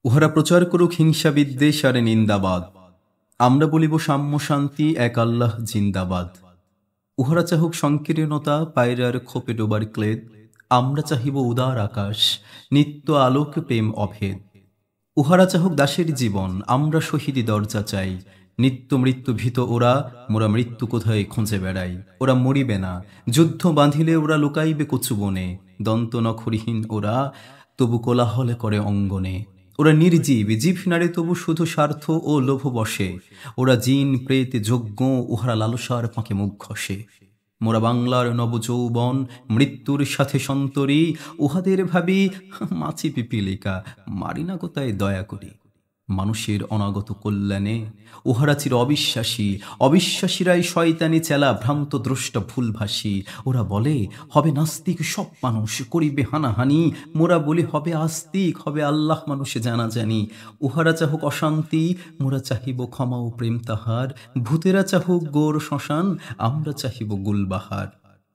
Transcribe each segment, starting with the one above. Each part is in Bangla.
উহারা প্রচার করুক হিংসা বিদ্বেষ আর নিন্দাবাদ। আমরা বলিব সাম্য শান্তি এক আল্লাহ জিন্দাবাদ। উহারা চাহুক সংকীর্ণতা পায়রার খোপে ডোবার ক্লেদ। আমরা চাহিব উদার আকাশ নিত্য আলোক প্রেম অভেদ। উহারা চাহুক দাসের জীবন আমরা শহীদি দরজা চাই। নিত্য মৃত্যু ভীত ওরা মোরা মৃত্যু কোথায় খুঁজে বেড়াই। ওরা মরিবে না যুদ্ধ বাঁধিলে ওরা লুকাইবে কচুবনে। দন্ত নখরিহীন ওরা তবু কোলাহলে করে অঙ্গনে। ওরা নির্জীব জীব নাড়ে তবু শুধু স্বার্থ ও লোভ বসে। ওরা জিন প্রেত যজ্ঞ উহারা লালসার পাকে মুখ ঘষে। মোরা বাংলার নবযৌবন মৃত্যুর সাথে সন্তরী। উহাদের ভাবি মাছি পিপিলিকা মারি না কোথায় দয়া করি। মানুষের অনাগত কল্যাণে উহারা চির অবিশ্বাসী। অবিশ্বাসীরাই শয়তানি চেলা ভ্রান্ত দ্রষ্টা ভুলভাসী। ওরা বলে হবে নাস্তিক সব মানুষ করিবে হানাহানি। মোরা বলি হবে আস্তিক হবে আল্লাহ মানুষে জানা জানি। উহারা চাহুক অশান্তি মোরা চাহিব ক্ষমা ও প্রেম তাহার। ভূতেরা চাহুক গোর শ্মশান আমরা চাহিব গুলবাহার।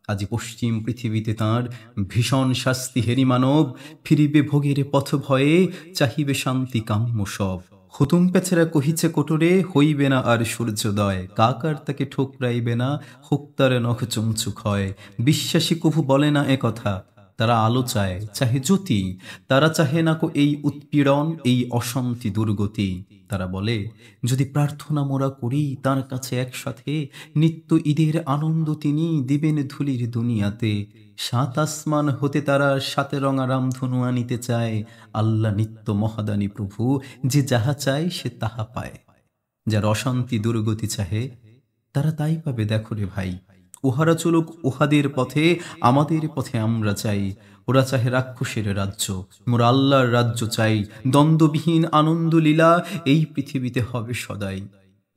আজি পশ্চিম পৃথিবীতে তাঁর ভীষণ শাস্তি হেরি মানব। ফিরিবে ভোগের পথ ভয়ে চাহিবে শান্তি কাম্য সব। হুতুম পেছেরা কহিছে কোটরে হইবে না আর সূর্যোদয়। কাকার তাকে ঠোকরাইবে না হোক তার নখ চমচুক হয়। বিশ্বাসী কভু বলে না এ কথা তারা আলো চায় চাহে জ্যোতি। তারা চাহে না কো এই উৎপীড়ন এই অশান্তি দুর্গতি। তারা বলে যদি প্রার্থনা মোরা করি তার কাছে একসাথে নিত্য ঈদের আনন্দ তিনি দিবেন ধুলির দুনিয়াতে। সাত আসমান হতে তারা সাতে রঙা রামধনু আনিতে চায়। আল্লাহ নিত্য মহাদানী প্রভু যে যাহা চায় সে তাহা পায়। যার অশান্তি দুর্গতি চাহে তারা তাই পাবে দেখো রে ভাই। উহারা চলুক উহাদের পথে আমাদের পথে আমরা চাই। ওরা চাহে রাক্ষসের রাজ্য মোরা আল্লাহর রাজ্য চাই। দ্বন্দ্ববিহীন আনন্দ লীলা এই পৃথিবীতে হবে সদাই।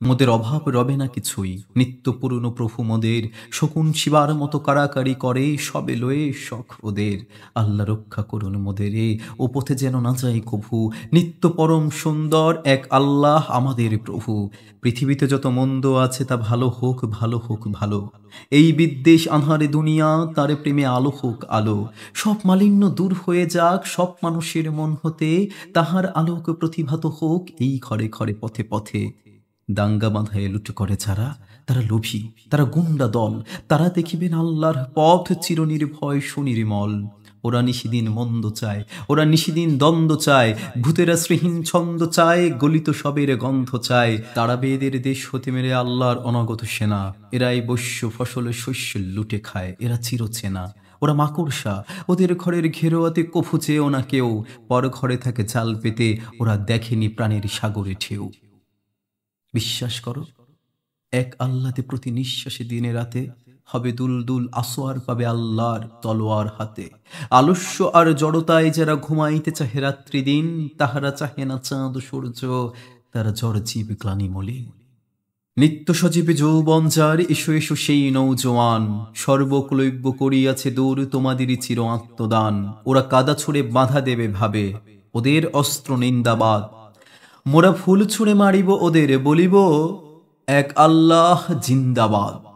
মোদের অভাব রবে না কিছুই নিত্য পুরনো প্রভু মোদের। শকুন শিবার মতো কারাকারি করে সবে লয়ে শখ ওদের। আল্লাহ রক্ষা করুন মোদেরে ও পথে যেন না যায় কভু। নিত্য পরম সুন্দর এক আল্লাহ আমাদের প্রভু। পৃথিবীতে যত মন্দ আছে তা ভালো হোক ভালো হোক ভালো। এই বিদ্বেষ আঁধারে দুনিয়া তারে প্রেমে আলো হোক আলো। সব মালিন্য দূর হয়ে যাক সব মানুষের মন হতে। তাহার আলোক প্রতিভাত হোক এই ঘরে ঘরে পথে পথে। দাঙ্গা বাঁধায় লুট করে যারা তারা লোভী তারা গুন্ডা দল। তারা দেখিবেন আল্লাহর পথ চিরনির্ভয় সুনির্মল। ওরা নিশিদিন মন্দ চায় ওরা নিশিদিন দ্বন্দ্ব চায়। ভূতেরা শ্রীহীন ছন্দ চায় গলিত সবের গন্ধ চায়। তারা বেদের দেশ হতে মেরে আল্লাহর অনাগত সেনা। এরাই বৈশ্য ফসল শস্য লুটে খায় এরা চিরচেনা। ওরা মাকড়সা ওদের ঘরের ঘেরোয়াতে কফু চেয়েও না কেউ। পর ঘরে থাকে জাল পেতে ওরা দেখেনি প্রাণের সাগরে ঢেউ। বিশ্বাস করো এক আল্লাহতে প্রতি নিঃশ্বাসে দিনে রাতে হবে দুলদুল আসোয়ার পাবে আল্লাহর তলোয়ার হাতে। আলস্য আর জড়তায় যারা ঘুমাইতে চাহে রাত্রি দিন তাহারা চাহে না চাঁদ সূর্য তারা জড় জীব গ্লানি মলিন। নিত্য সজীবে যৌবন যার এসো এসো সেই নৌজওয়ান। সর্বক্লৈব্য করিয়াছে দূর তোমাদেরই চির আত্মদান। ওরা কাদা ছুঁড়ে বাধা দেবে ভাবে ওদের অস্ত্র নিন্দাবাদ। মোরা ফুল ছুঁড়ে মারিব ওদের বলিব এক আল্লাহ জিন্দাবাদ।